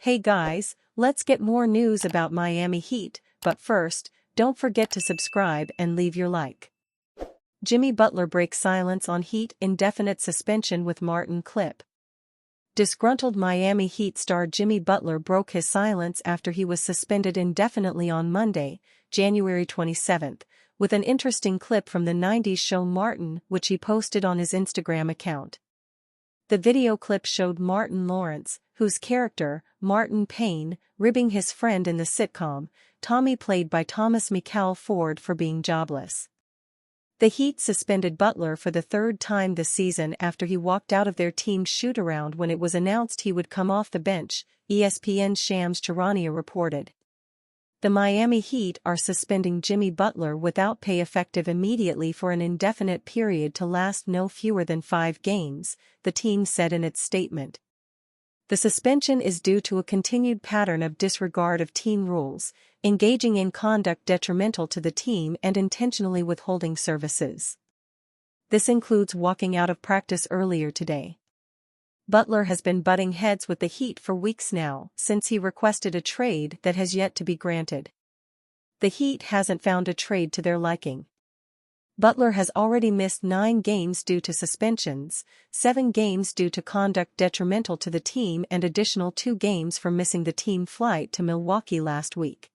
Hey guys, let's get more news about Miami Heat, but first, don't forget to subscribe and leave your like. Jimmy Butler breaks silence on Heat indefinite suspension with Martin clip. Disgruntled Miami Heat star Jimmy Butler broke his silence after he was suspended indefinitely on Monday, January 27, with an interesting clip from the 90s show Martin which he posted on his Instagram account. The video clip showed Martin Lawrence, whose character, Martin Payne, ribbing his friend in the sitcom, Tommy played by Thomas Michael Ford for being jobless. The Heat suspended Butler for the third time this season after he walked out of their team's shoot-around when it was announced he would come off the bench, ESPN's Shams Charania reported. The Miami Heat are suspending Jimmy Butler without pay effective immediately for an indefinite period to last no fewer than 5 games, the team said in its statement. The suspension is due to a continued pattern of disregard of team rules, engaging in conduct detrimental to the team and intentionally withholding services. This includes walking out of practice earlier today. Butler has been butting heads with the Heat for weeks now, since he requested a trade that has yet to be granted. The Heat hasn't found a trade to their liking. Butler has already missed 9 games due to suspensions, 7 games due to conduct detrimental to the team and additional 2 games for missing the team flight to Milwaukee last week.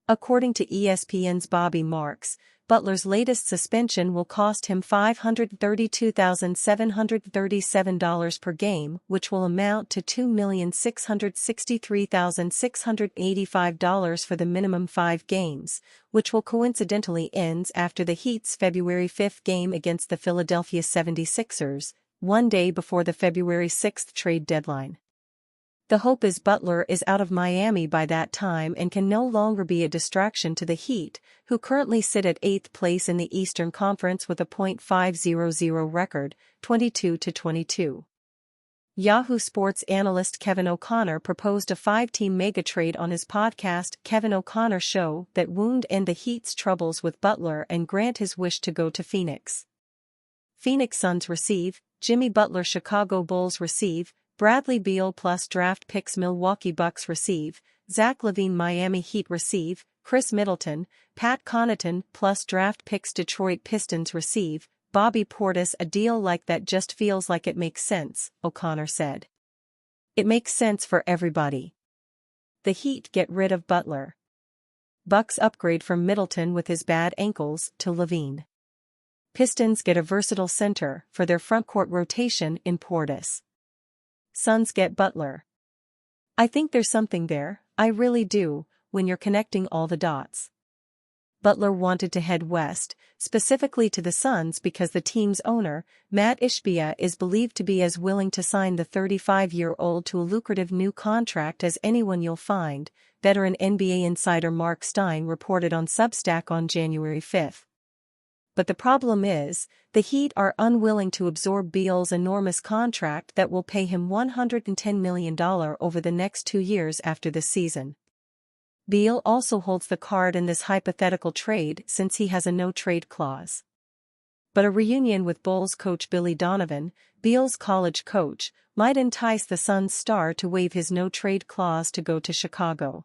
According to ESPN's Bobby Marks, Butler's latest suspension will cost him $532,737 per game, which will amount to $2,663,685 for the minimum 5 games, which will coincidentally end after the Heat's February 5 game against the Philadelphia 76ers, one day before the February 6 trade deadline. The hope is Butler is out of Miami by that time and can no longer be a distraction to the Heat, who currently sit at 8th place in the Eastern Conference with a .500 record, 22-22. Yahoo Sports analyst Kevin O'Connor proposed a 5-team mega-trade on his podcast Kevin O'Connor Show that would end the Heat's troubles with Butler and grant his wish to go to Phoenix. Phoenix Suns receive, Jimmy Butler Chicago Bulls receive, Bradley Beal plus draft picks Milwaukee Bucks receive, Zach LaVine Miami Heat receive, Chris Middleton, Pat Connaughton plus draft picks Detroit Pistons receive, Bobby Portis. A deal like that just feels like it makes sense, O'Connor said. It makes sense for everybody. The Heat get rid of Butler. Bucks upgrade from Middleton with his bad ankles to LaVine. Pistons get a versatile center for their frontcourt rotation in Portis. Suns get Butler. I think there's something there, I really do, when you're connecting all the dots. Butler wanted to head west, specifically to the Suns because the team's owner, Matt Ishbia, is believed to be as willing to sign the 35-year-old to a lucrative new contract as anyone you'll find, veteran NBA insider Mark Stein reported on Substack on January 5. But the problem is, the Heat are unwilling to absorb Beal's enormous contract that will pay him $110 million over the next 2 years after this season. Beal also holds the card in this hypothetical trade since he has a no-trade clause. But a reunion with Bulls coach Billy Donovan, Beal's college coach, might entice the Suns star to waive his no-trade clause to go to Chicago.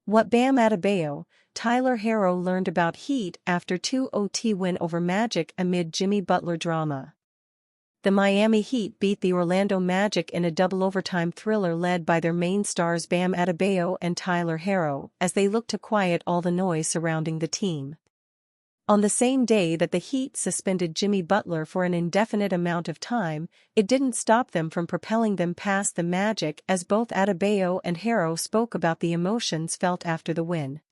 What Bam Adebayo, Tyler Herro learned about Heat after 2-0 win over Magic amid Jimmy Butler drama. The Miami Heat beat the Orlando Magic in a double overtime thriller led by their main stars Bam Adebayo and Tyler Herro as they looked to quiet all the noise surrounding the team. On the same day that the Heat suspended Jimmy Butler for an indefinite amount of time, it didn't stop them from propelling them past the Magic as both Adebayo and Herro spoke about the emotions felt after the win.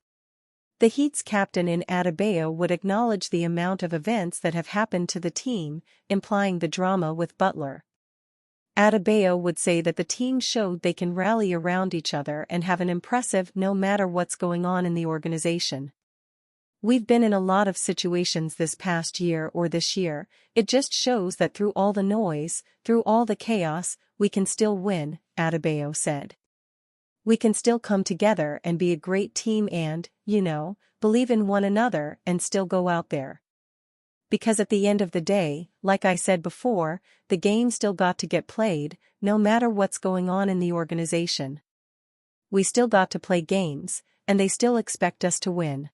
The Heat's captain in Adebayo would acknowledge the amount of events that have happened to the team, implying the drama with Butler. Adebayo would say that the team showed they can rally around each other and have an impressive no matter what's going on in the organization. We've been in a lot of situations this past year or this year, it just shows that through all the noise, through all the chaos, we can still win, Adebayo said. We can still come together and be a great team and, believe in one another and still go out there. Because at the end of the day, like I said before, the game still got to get played, no matter what's going on in the organization. we still got to play games, and they still expect us to win.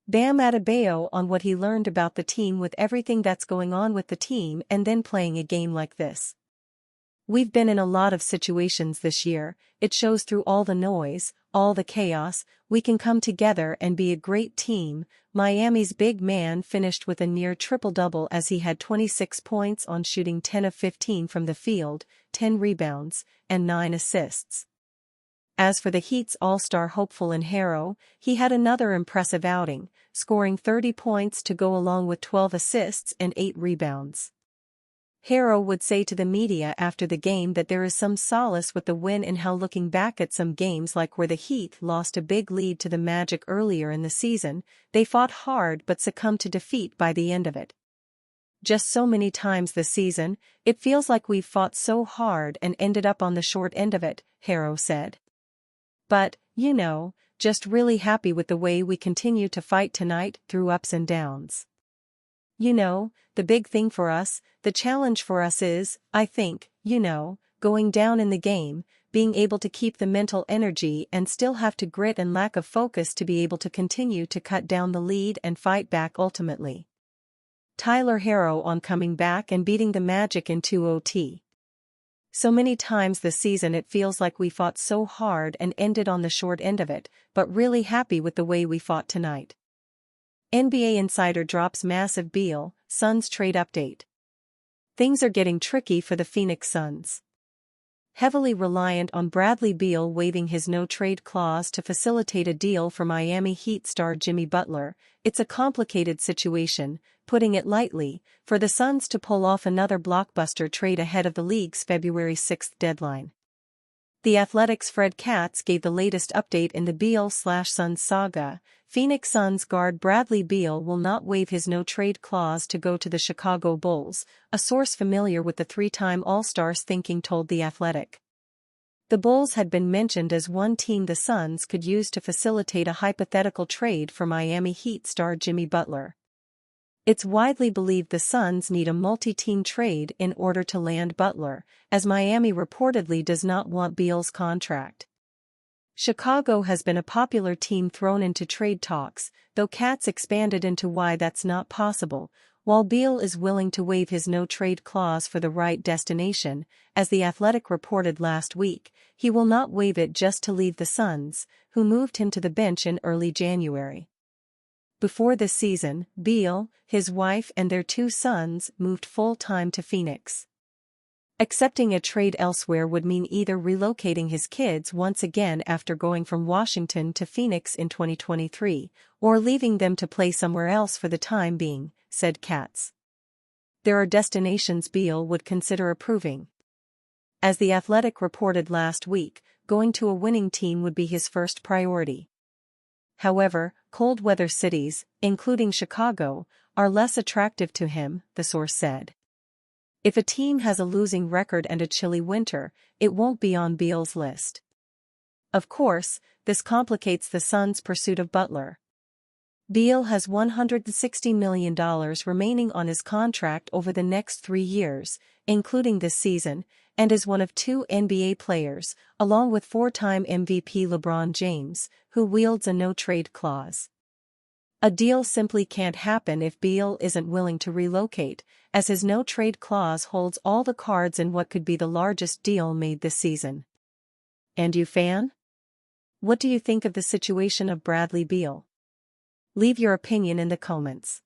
Bam Adebayo on what he learned about the team with everything that's going on with the team and then playing a game like this. We've been in a lot of situations this year, it shows through all the noise, all the chaos, we can come together and be a great team. Miami's big man finished with a near triple-double as he had 26 points on shooting 10 of 15 from the field, 10 rebounds, and 9 assists. As for the Heat's all-star hopeful in Herro, he had another impressive outing, scoring 30 points to go along with 12 assists and 8 rebounds. Herro would say to the media after the game that there is some solace with the win and how looking back at some games like where the Heat lost a big lead to the Magic earlier in the season, they fought hard but succumbed to defeat by the end of it. Just so many times this season, it feels like we've fought so hard and ended up on the short end of it, Herro said. But, just really happy with the way we continue to fight tonight through ups and downs. The big thing for us, the challenge for us is, I think, going down in the game, being able to keep the mental energy and still have to grit and lack of focus to be able to continue to cut down the lead and fight back ultimately. Tyler Herro on coming back and beating the Magic in 2 OT. So many times this season it feels like we fought so hard and ended on the short end of it, but really happy with the way we fought tonight. NBA insider drops massive Beal, Suns trade update. Things are getting tricky for the Phoenix Suns. Heavily reliant on Bradley Beal waiving his no-trade clause to facilitate a deal for Miami Heat star Jimmy Butler, it's a complicated situation, putting it lightly, for the Suns to pull off another blockbuster trade ahead of the league's February 6 deadline. The Athletic's Fred Katz gave the latest update in the Beal/Suns saga. Phoenix Suns guard Bradley Beal will not waive his no-trade clause to go to the Chicago Bulls, a source familiar with the three-time All-Star's thinking told The Athletic. The Bulls had been mentioned as one team the Suns could use to facilitate a hypothetical trade for Miami Heat star Jimmy Butler. It's widely believed the Suns need a multi-team trade in order to land Butler, as Miami reportedly does not want Beal's contract. Chicago has been a popular team thrown into trade talks, though Katz expanded into why that's not possible. While Beal is willing to waive his no-trade clause for the right destination, as The Athletic reported last week, he will not waive it just to leave the Suns, who moved him to the bench in early January. Before this season, Beal, his wife and their 2 sons moved full-time to Phoenix. Accepting a trade elsewhere would mean either relocating his kids once again after going from Washington to Phoenix in 2023, or leaving them to play somewhere else for the time being, said Katz. There are destinations Beal would consider approving. As The Athletic reported last week, going to a winning team would be his first priority. However, cold-weather cities, including Chicago, are less attractive to him, the source said. If a team has a losing record and a chilly winter, it won't be on Beal's list. Of course, this complicates the Suns' pursuit of Butler. Beal has $160 million remaining on his contract over the next 3 years, including this season, and is one of 2 NBA players, along with 4-time MVP LeBron James, who wields a no-trade clause. A deal simply can't happen if Beal isn't willing to relocate, as his no-trade clause holds all the cards in what could be the largest deal made this season. And you fan? What do you think of the situation of Bradley Beal? Leave your opinion in the comments.